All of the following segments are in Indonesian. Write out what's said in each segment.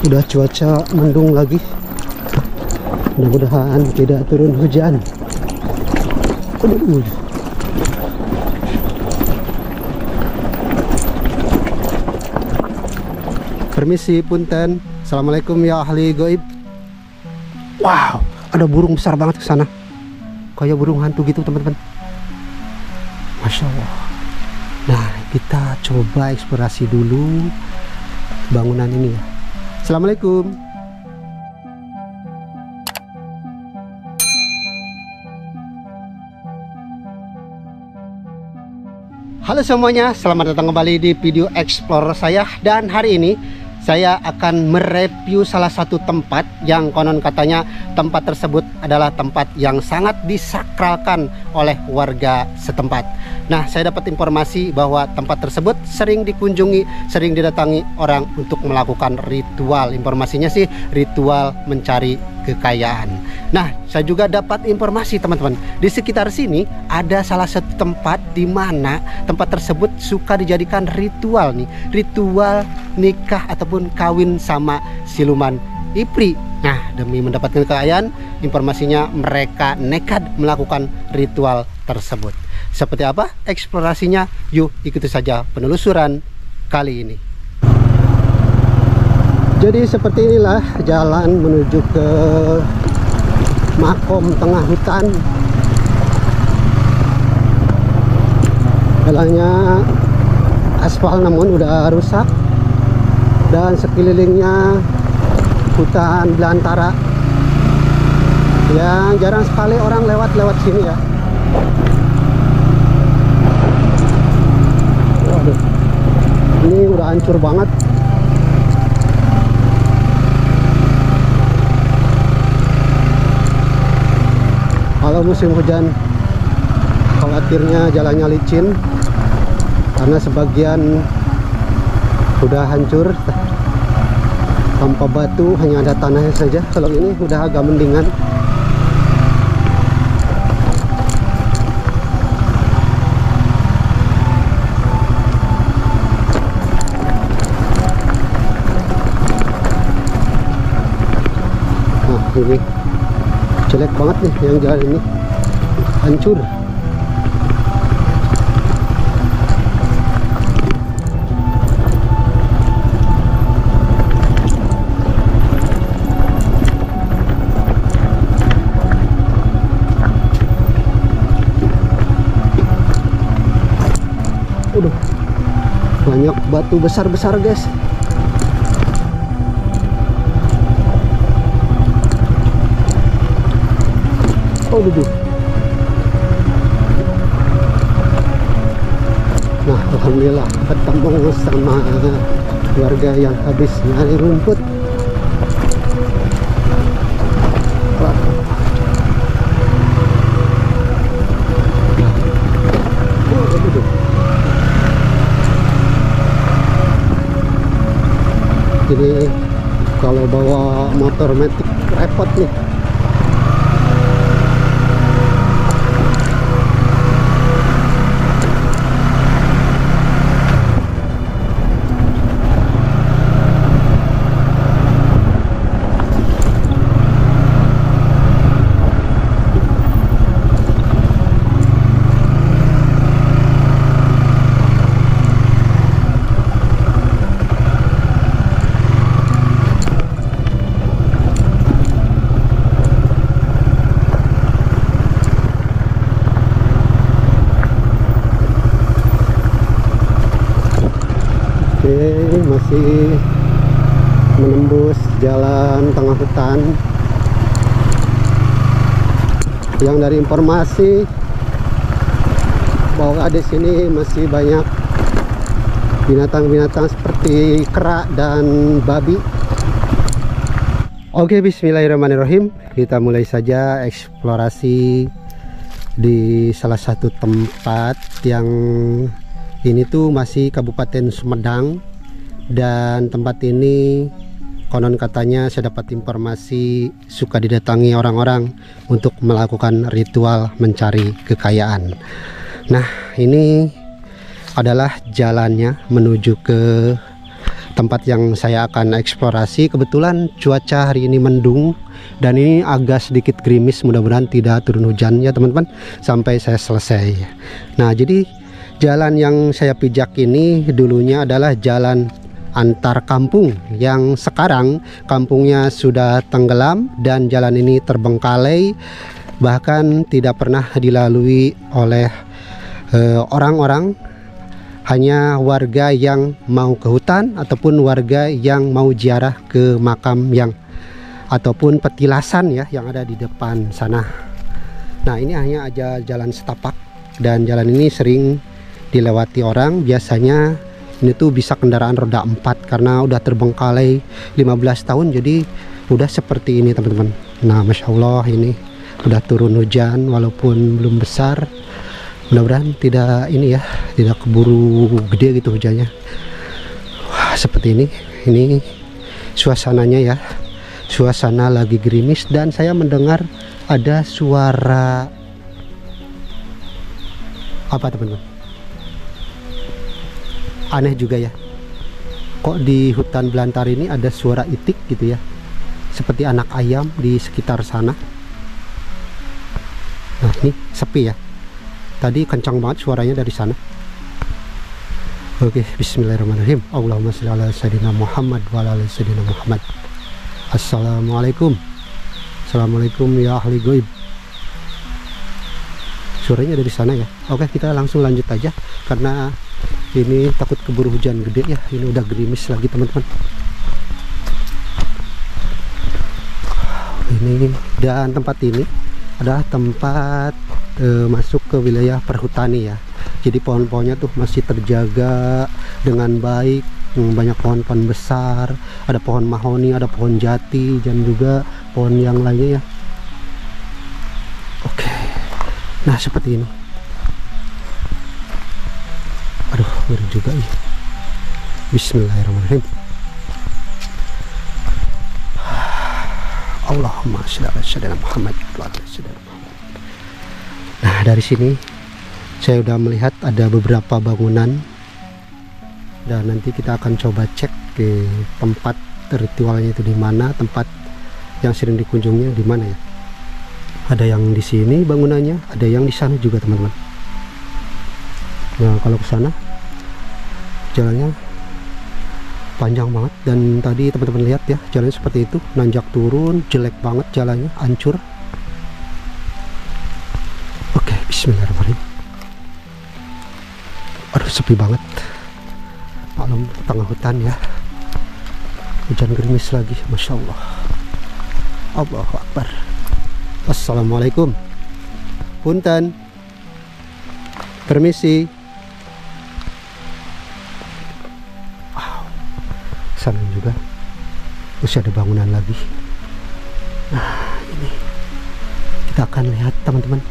Udah cuaca mendung lagi. Mudah-mudahan tidak turun hujan. Permisi punten. Assalamualaikum ya ahli gaib. Wow, ada burung besar banget ke sana. Kayak burung hantu gitu teman-teman. Masya Allah. Nah, kita coba eksplorasi dulu bangunan ini ya. Assalamualaikum. Halo semuanya, selamat datang kembali di video explore saya. Dan hari ini saya akan mereview salah satu tempat yang konon katanya tempat tersebut adalah tempat yang sangat disakralkan oleh warga setempat. Nah, saya dapat informasi bahwa tempat tersebut sering dikunjungi, sering didatangi orang untuk melakukan ritual. Informasinya sih ritual mencari kekayaan. Nah, saya juga dapat informasi teman-teman, di sekitar sini ada salah satu tempat di mana tempat tersebut suka dijadikan ritual nih, ritual nikah ataupun kawin sama siluman Ipri. Nah, demi mendapatkan kekayaan, informasinya mereka nekat melakukan ritual tersebut. Seperti apa eksplorasinya? Yuk ikuti saja penelusuran kali ini. Jadi seperti inilah jalan menuju ke makom tengah hutan. Jalannya aspal namun udah rusak, dan sekelilingnya hutan belantara. Ya, jarang sekali orang lewat sini ya. Waduh, ini udah hancur banget. Kalau musim hujan khawatirnya jalannya licin karena sebagian udah hancur tanpa batu, hanya ada tanahnya saja. Kalau ini udah agak mendingan. Nah, ini jelek banget nih yang jalan ini, hancur. Udah banyak batu besar-besar guys. Oh duduk. Nah, alhamdulillah ketemu sama warga yang habis nyari rumput. Jadi kalau bawa motor metik repot nih. Masih menembus jalan tengah hutan. Yang dari informasi bahwa di sini masih banyak binatang-binatang seperti kera dan babi. Oke, bismillahirrahmanirrahim. Kita mulai saja eksplorasi di salah satu tempat yang ini tuh masih Kabupaten Sumedang. Dan tempat ini konon katanya saya dapat informasi suka didatangi orang-orang untuk melakukan ritual mencari kekayaan. Nah, ini adalah jalannya menuju ke tempat yang saya akan eksplorasi. Kebetulan cuaca hari ini mendung dan ini agak sedikit gerimis, mudah-mudahan tidak turun hujan ya teman-teman sampai saya selesai. Nah, jadi jalan yang saya pijak ini dulunya adalah jalan antar kampung yang sekarang kampungnya sudah tenggelam dan jalan ini terbengkalai, bahkan tidak pernah dilalui oleh orang-orang. Hanya warga yang mau ke hutan ataupun warga yang mau ziarah ke makam yang ataupun petilasan ya yang ada di depan sana. Nah, ini hanya aja jalan setapak dan jalan ini sering dilewati orang. Biasanya ini tuh bisa kendaraan roda 4 karena udah terbengkalai 15 tahun, jadi udah seperti ini teman-teman. Nah, Masya Allah, ini udah turun hujan walaupun belum besar. Mudah-mudahan tidak ini ya, tidak keburu gede gitu hujannya. Wah, seperti ini suasananya ya, suasana lagi gerimis dan saya mendengar ada suara apa teman-teman, aneh juga ya, kok di hutan belantara ini ada suara itik gitu ya, seperti anak ayam di sekitar sana. Nah, ini sepi ya, tadi kencang banget suaranya dari sana. Oke, bismillahirrahmanirrahim. Allahumma sholli ala sayyidina Muhammad wa ala ali sayyidina Muhammad. Assalamualaikum. Assalamualaikum ya ahli goib. Suaranya dari sana ya. Oke, kita langsung lanjut aja karena ini takut keburu hujan gede ya. Ini udah gerimis lagi teman-teman. Ini dan tempat ini adalah tempat masuk ke wilayah perhutani ya. Jadi pohon-pohonnya tuh masih terjaga dengan baik, banyak pohon-pohon besar, ada pohon mahoni, ada pohon jati dan juga pohon yang lainnya ya. Oke, nah seperti ini. Aduh, ngeri juga ya. Bismillahirrahmanirrahim. Allahumma sholli ala sayyidina Muhammad wa ala ali sayyidina Muhammad. Nah, dari sini saya udah melihat ada beberapa bangunan dan nanti kita akan coba cek ke tempat ritualnya itu di mana, tempat yang sering dikunjunginya di mana ya. Ada yang di sini bangunannya, ada yang di sana juga teman-teman. Nah, kalau ke sana jalannya panjang banget dan tadi teman-teman lihat ya, jalannya seperti itu, nanjak turun, jelek banget jalannya, hancur. Oke, bismillahirrahmanirrahim. Aduh, sepi banget, maklum tengah hutan ya, hujan gerimis lagi. Masya Allah. Allahu Akbar. Assalamualaikum. Punten, permisi. Wow, sana juga masih ada bangunan lagi. Nah, ini kita akan lihat teman-teman,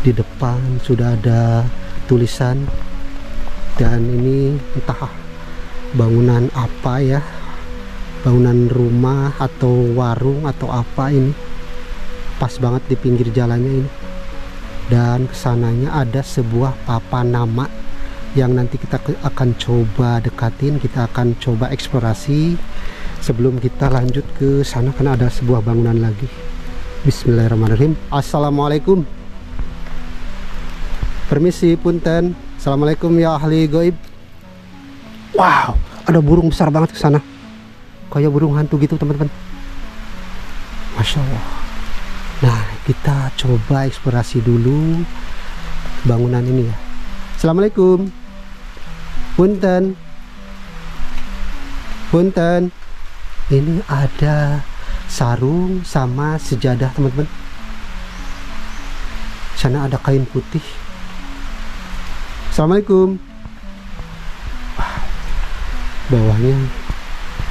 di depan sudah ada tulisan dan ini entah bangunan apa ya, bangunan rumah atau warung atau apa ini, pas banget di pinggir jalannya ini. Dan kesananya ada sebuah papan nama yang nanti kita akan coba dekatin, kita akan coba eksplorasi sebelum kita lanjut ke sana karena ada sebuah bangunan lagi. Bismillahirrahmanirrahim. Assalamualaikum. Permisi, punten. Assalamualaikum ya ahli goib. Wow, ada burung besar banget ke sana, kayak burung hantu gitu teman-teman. Masya Allah. Nah, kita coba eksplorasi dulu bangunan ini ya. Assalamualaikum. Punten. Punten. Ini ada sarung sama sejadah teman-teman. Sana ada kain putih. Assalamualaikum. Wah, bawahnya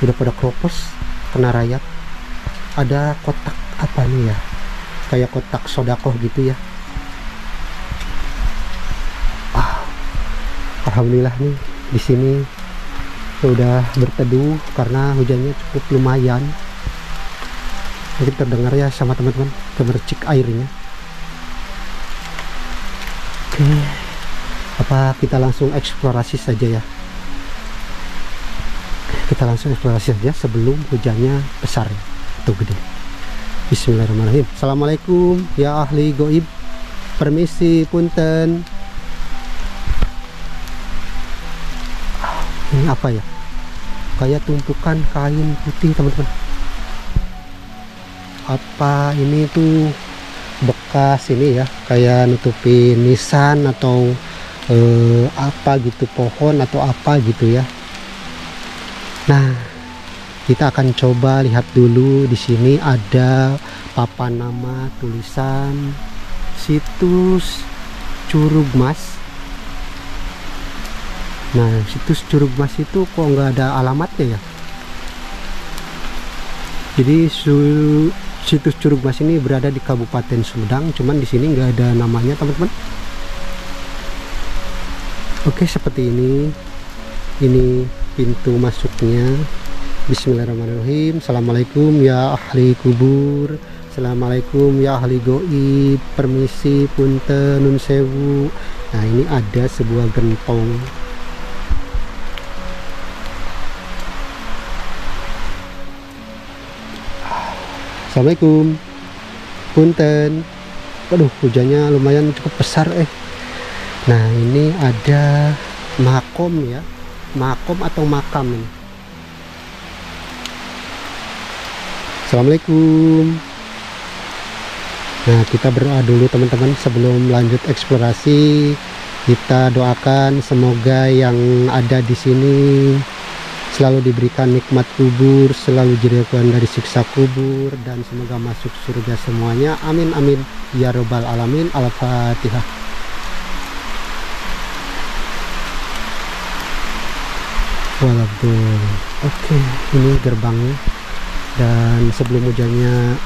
udah pada kropos, kena rayap. Ada kotak apa nih ya, kayak kotak sodakoh gitu ya. Alhamdulillah nih di sini sudah berteduh karena hujannya cukup lumayan. Mungkin terdengar ya sama teman-teman gemercik airnya. Oke, apa kita langsung eksplorasi saja ya. Kita langsung eksplorasi saja sebelum hujannya besar atau gede. Bismillahirrahmanirrahim. Assalamualaikum ya ahli goib, permisi punten. Ini apa ya, kayak tumpukan kain putih teman-teman. Apa ini tuh bekas ini ya, kayak nutupin nisan atau apa gitu, pohon atau apa gitu ya. Nah, kita akan coba lihat dulu. Di sini ada papan nama, tulisan situs Curug Mas. Nah, situs Curug Mas itu kok nggak ada alamatnya ya. Jadi situs Curug Mas ini berada di Kabupaten Sumedang, cuman di sini nggak ada namanya teman-teman. Oke, seperti ini. Ini pintu masuknya. Bismillahirrahmanirrahim. Assalamualaikum ya ahli kubur, assalamualaikum ya ahli goib, permisi punten nun sewu. Nah, ini ada sebuah gentong. Assalamualaikum punten. Waduh, hujannya lumayan cukup besar. Nah, ini ada makom ya, makom atau makam ini. Assalamualaikum. Nah, kita berdoa dulu teman-teman sebelum lanjut eksplorasi. Kita doakan semoga yang ada di sini selalu diberikan nikmat kubur, selalu dijauhkan dari siksa kubur, dan semoga masuk surga semuanya. Amin amin ya robbal alamin. Al-Fatihah. Walaupun oke, ini gerbangnya. Dan sebelum hujannya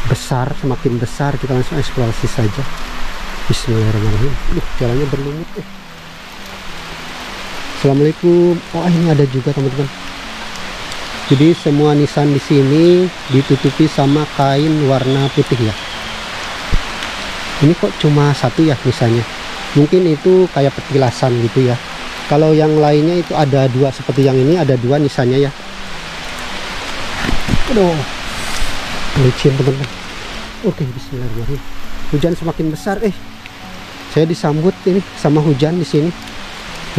besar, semakin besar, kita langsung eksplorasi saja. Bismillahirrahmanirrahim. Jalannya berlumut. Assalamualaikum. Oh, ini ada juga teman-teman. Jadi semua nisan di sini ditutupi sama kain warna putih ya. Ini kok cuma satu ya nisannya. Mungkin itu kayak petilasan gitu ya. Kalau yang lainnya itu ada dua, seperti yang ini ada dua nisannya ya. Aduh, licin teman-teman. Oke, bismillahirrahmanirrahim. Hujan semakin besar. Saya disambut ini sama hujan di sini.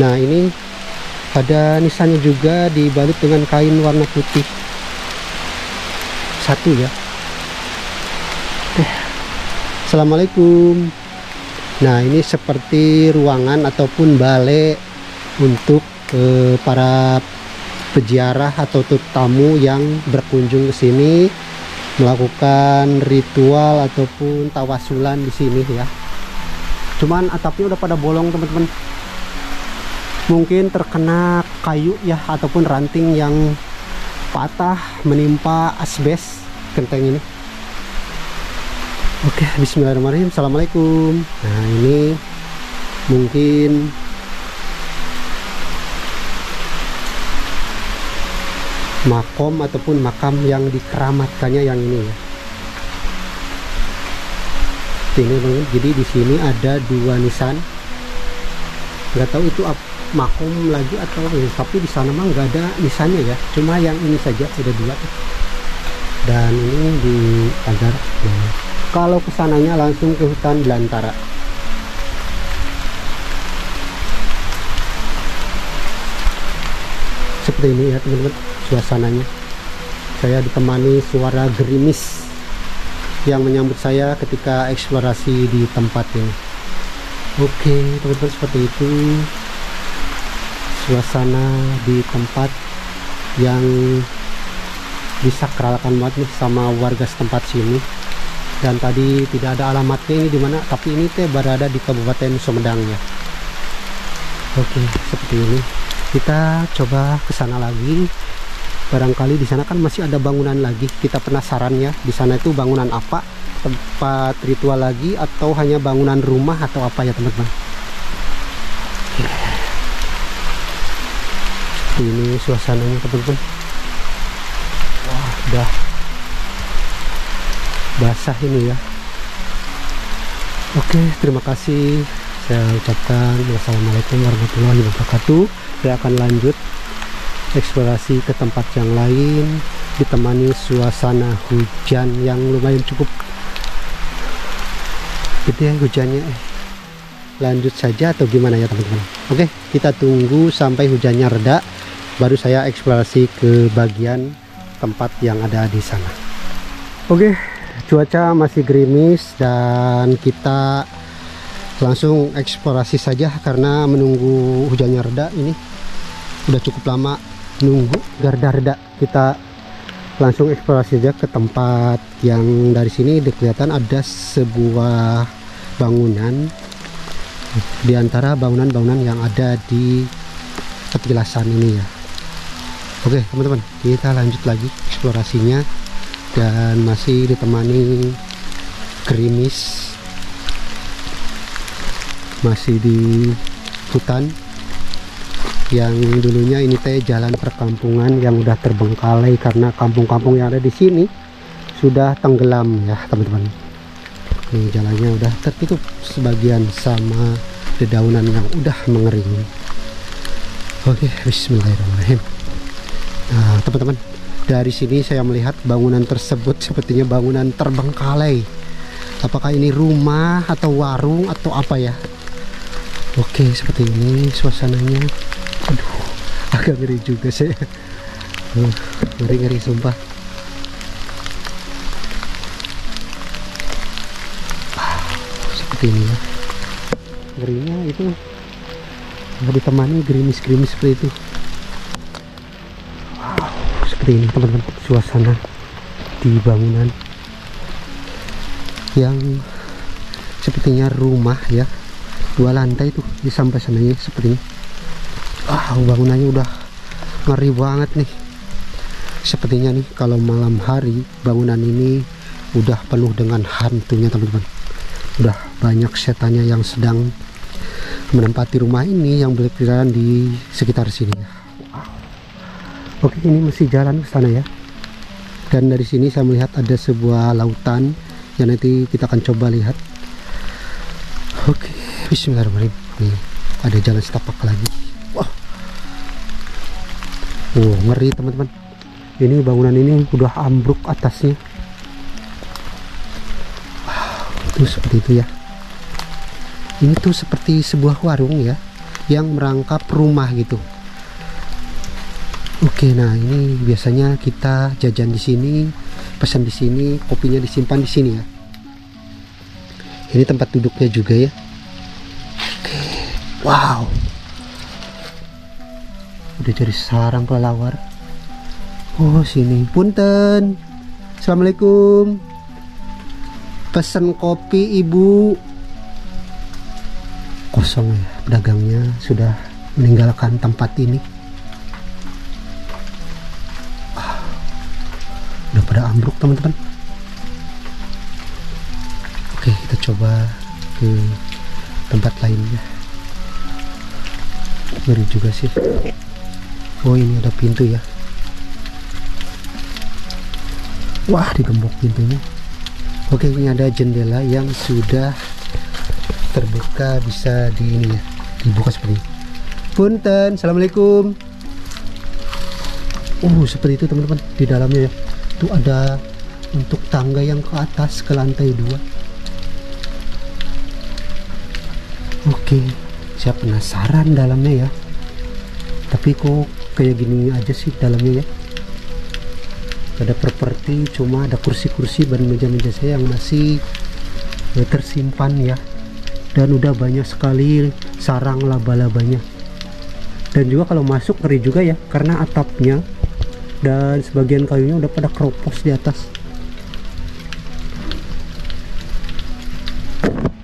Nah, ini ada nisannya juga dibalut dengan kain warna putih. Satu ya. Assalamualaikum. Nah, ini seperti ruangan ataupun balai untuk para peziarah atau tamu yang berkunjung ke sini melakukan ritual ataupun tawasulan di sini ya. Cuman atapnya udah pada bolong teman-teman. Mungkin terkena kayu ya ataupun ranting yang patah menimpa asbes genteng ini. Oke, bismillahirrahmanirrahim. Assalamualaikum. Nah, ini mungkin makom ataupun makam yang dikeramatkannya yang ini ya. Ini teman-teman. Jadi di sini ada dua nisan. Nggak tahu itu makom lagi atau apa, tapi di sana mah nggak ada nisannya ya. Cuma yang ini saja ada dua. Dan ini di pagar. Nah, kalau kesananya langsung ke hutan belantara. Seperti ini ya teman-teman suasananya. Saya ditemani suara gerimis yang menyambut saya ketika eksplorasi di tempat ini. Oke teman-teman, seperti itu suasana di tempat yang disakralkan banget nih sama warga setempat sini. Dan tadi tidak ada alamatnya ini dimana, tapi ini teh berada di Kabupaten Sumedang ya. Oke, seperti ini. Kita coba ke sana lagi. Barangkali di sana kan masih ada bangunan lagi. Kita penasaran ya, di sana itu bangunan apa? Tempat ritual lagi atau hanya bangunan rumah atau apa ya teman-teman? Ini suasananya teman-teman. Wah, udah basah ini ya. Oke, terima kasih. Saya ucapkan wassalamualaikum warahmatullahi wabarakatuh. Saya akan lanjut eksplorasi ke tempat yang lain, ditemani suasana hujan yang lumayan cukup gede ya hujannya. Lanjut saja atau gimana ya teman-teman? Oke, kita tunggu sampai hujannya reda, baru saya eksplorasi ke bagian tempat yang ada di sana. Oke, cuaca masih gerimis dan kita langsung eksplorasi saja karena menunggu hujannya reda. Ini udah cukup lama nunggu reda. Kita langsung eksplorasi saja ke tempat yang dari sini kelihatan ada sebuah bangunan di antara bangunan-bangunan yang ada di petilasan ini ya. Oke teman-teman, kita lanjut lagi eksplorasinya dan masih ditemani gerimis, masih di hutan yang dulunya ini teh jalan perkampungan yang udah terbengkalai karena kampung-kampung yang ada di sini sudah tenggelam ya teman-teman. Ini jalannya udah tertutup sebagian sama dedaunan yang udah mengering. Oke, bismillahirrahmanirrahim. Nah teman-teman, dari sini saya melihat bangunan tersebut sepertinya bangunan terbengkalai. Apakah ini rumah atau warung atau apa ya? Oke, seperti ini suasananya. Aduh, agak ngeri juga saya. Ngeri sumpah. Seperti ini ya. Ngerinya itu ditemani gerimis-gerimis seperti itu. Wow, seperti ini teman-teman suasana di bangunan yang sepertinya rumah ya. 2 lantai tuh di sampai sananya seperti ini. Bangunannya udah ngeri banget nih. Sepertinya nih kalau malam hari bangunan ini udah penuh dengan hantunya teman-teman. Udah banyak setannya yang sedang menempati rumah ini yang berkeliaran di sekitar sini ya. Oke, ini masih jalan ke sana ya. Dan dari sini saya melihat ada sebuah lautan yang nanti kita akan coba lihat. Oke, bismillahirrahmanirrahim. Nih, ada jalan setapak lagi. Wah. Ngeri teman-teman. Ini bangunan ini udah ambruk atasnya. Tuh seperti itu ya. Ini tuh seperti sebuah warung ya yang merangkap rumah gitu. Oke, nah ini biasanya kita jajan di sini, pesan di sini, kopinya disimpan di sini ya. Ini tempat duduknya juga ya. Oke. Wow. Udah jadi sarang kelelawar. Oh, sini. Punten. Assalamualaikum. Pesan kopi ibu. Kosong ya, pedagangnya sudah meninggalkan tempat ini. Udah pada ambruk teman-teman. Oke, kita coba ke tempat lainnya. Ngeri juga sih. Oh, ini ada pintu ya. Wah, digembok pintunya. Oke, ini ada jendela yang sudah terbuka, bisa di ini ya, dibuka seperti ini. Punten, assalamualaikum. Seperti itu teman-teman, di dalamnya ya. Itu ada untuk tangga yang ke atas ke lantai 2. Oke, saya penasaran dalamnya ya. Tapi kok kayak gini aja sih dalamnya ya. Ada properti, cuma ada kursi-kursi dan meja-meja saya yang masih tersimpan ya. Dan udah banyak sekali sarang laba-labanya. Dan juga kalau masuk ngeri juga ya, karena atapnya dan sebagian kayunya udah pada keropos di atas.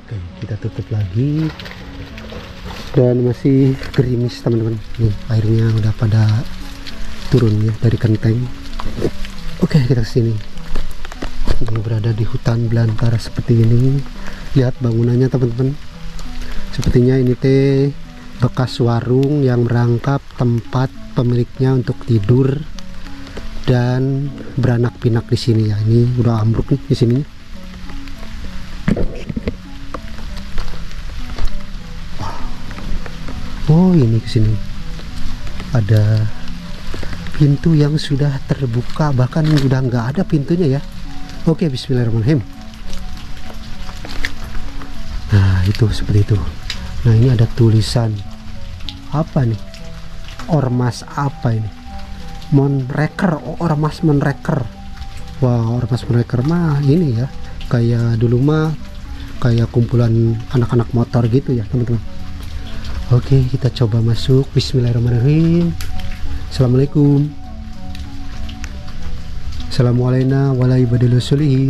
Oke, kita tutup lagi. Dan masih gerimis teman-teman. Nih, airnya udah pada turun ya dari genteng. Oke, kita kesini. Ini berada di hutan belantara seperti ini. Lihat bangunannya teman-teman. Sepertinya ini teh bekas warung yang merangkap tempat pemiliknya untuk tidur dan beranak pinak di sini ya. Ini udah ambruk nih di sini. Oh, ini ke sini ada pintu yang sudah terbuka, bahkan udah nggak ada pintunya ya. Oke, bismillahirrahmanirrahim. Nah itu seperti itu. Nah ini ada tulisan apa nih, ormas apa ini, Monreker, ormas Monreker. Wah, ormas Monreker mah ini ya, kayak dulu mah kayak kumpulan anak-anak motor gitu ya teman-teman. Oke, kita coba masuk. Bismillahirrahmanirrahim. Assalamualaikum. Assalamualaikum warahmatullahi wabarakatuh.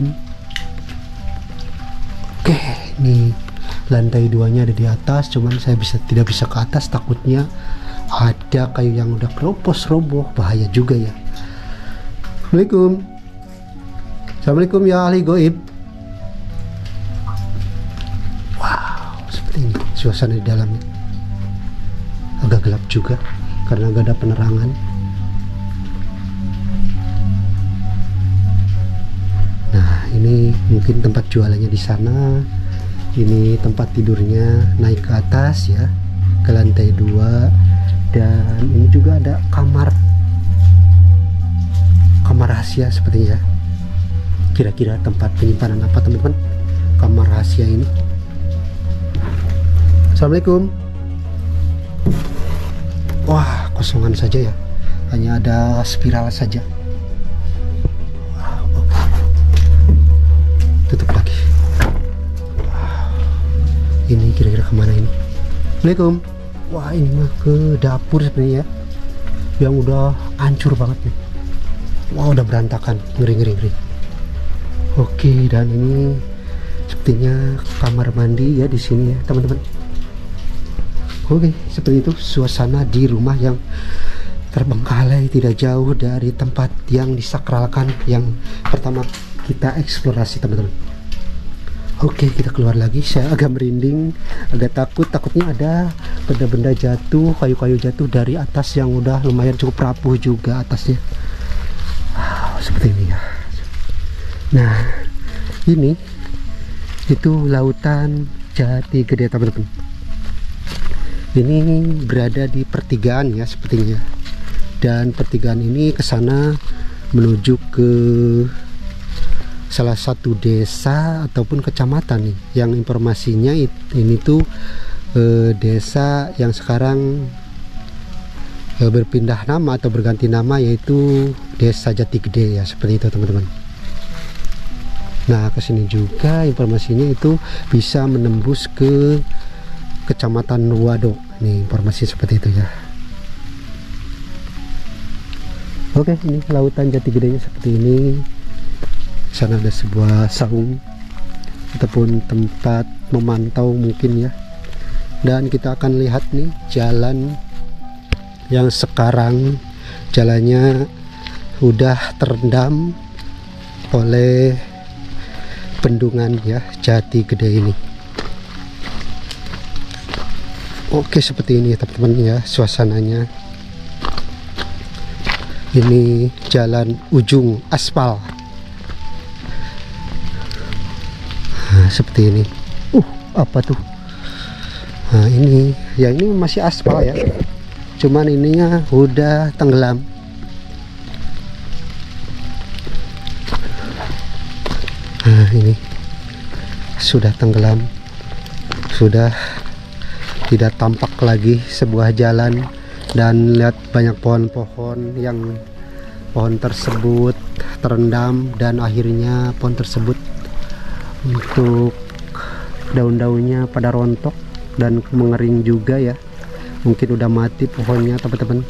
Oke, nih lantai 2-nya ada di atas, cuman saya tidak bisa ke atas, takutnya ada kayu yang udah keropos roboh, bahaya juga ya. Assalamualaikum. Assalamualaikum ya ahli goib. Wow, seperti ini suasana di dalamnya. Agak gelap juga karena gak ada penerangan. Nah ini mungkin tempat jualannya di sana. Ini tempat tidurnya, naik ke atas ya, ke lantai 2. Dan ini juga ada kamar rahasia sepertinya. Kira-kira tempat penyimpanan apa teman-teman, kamar rahasia ini? Assalamualaikum. Wah, kosongan saja ya, hanya ada spiral saja. Wow, oke. Tutup lagi. Wow. Ini kira-kira kemana ini? Assalamualaikum. Wah, ini mah ke dapur sebenarnya ya, yang udah hancur banget nih. Wah, udah berantakan, ngeri. Oke, dan ini sepertinya kamar mandi ya di sini ya teman-teman. Oke, seperti itu suasana di rumah yang terbengkalai tidak jauh dari tempat yang disakralkan yang pertama kita eksplorasi teman-teman. Oke, kita keluar lagi. Saya agak merinding, agak takutnya ada benda-benda jatuh, kayu-kayu jatuh dari atas yang udah lumayan cukup rapuh juga atasnya. Wow, seperti ini ya. Nah, ini itu lautan Jati Gede teman-teman. Ini berada di pertigaan ya sepertinya, dan pertigaan ini ke sana menuju ke salah satu desa ataupun kecamatan nih, yang informasinya ini tuh desa yang sekarang berpindah nama atau berganti nama, yaitu Desa Jati Gede ya, seperti itu teman-teman. Nah kesini juga informasinya itu bisa menembus ke Kecamatan Wado. Ini informasi seperti itu ya. Oke, ini lautan Jati Gedenya seperti ini. Sana ada sebuah saung ataupun tempat memantau mungkin ya. Dan kita akan lihat nih jalan yang sekarang jalannya udah terendam oleh bendungan ya Jati Gede ini. Oke, seperti ini teman-teman ya suasananya. Ini jalan ujung aspal. Nah, seperti ini. Apa tuh? Nah, ini ya, ini masih aspal ya. Cuman ininya udah tenggelam. Nah, ini sudah tenggelam. Sudah tidak tampak lagi sebuah jalan, dan lihat banyak pohon-pohon yang pohon tersebut terendam, dan akhirnya pohon tersebut untuk daun-daunnya pada rontok dan mengering juga ya. Mungkin udah mati pohonnya teman-teman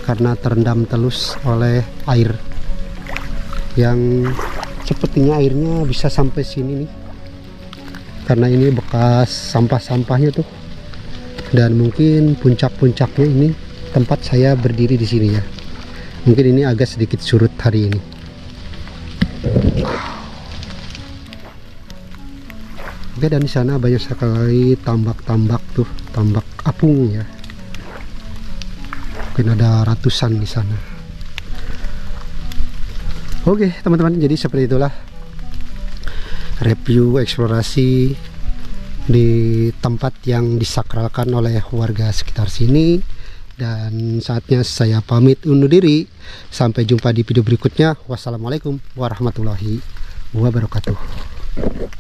karena terendam telus oleh air, yang sepertinya airnya bisa sampai sini nih, karena ini bekas sampah-sampahnya tuh. Dan mungkin puncak-puncaknya ini tempat saya berdiri di sini ya. Mungkin ini agak sedikit surut hari ini. Oke, dan di sana banyak sekali tambak-tambak tuh, tambak apung ya. Mungkin ada ratusan di sana. Oke teman-teman, jadi seperti itulah review eksplorasi di tempat yang disakralkan oleh warga sekitar sini, Dan saatnya saya pamit undur diri. Sampai jumpa di video berikutnya. Wassalamualaikum warahmatullahi wabarakatuh.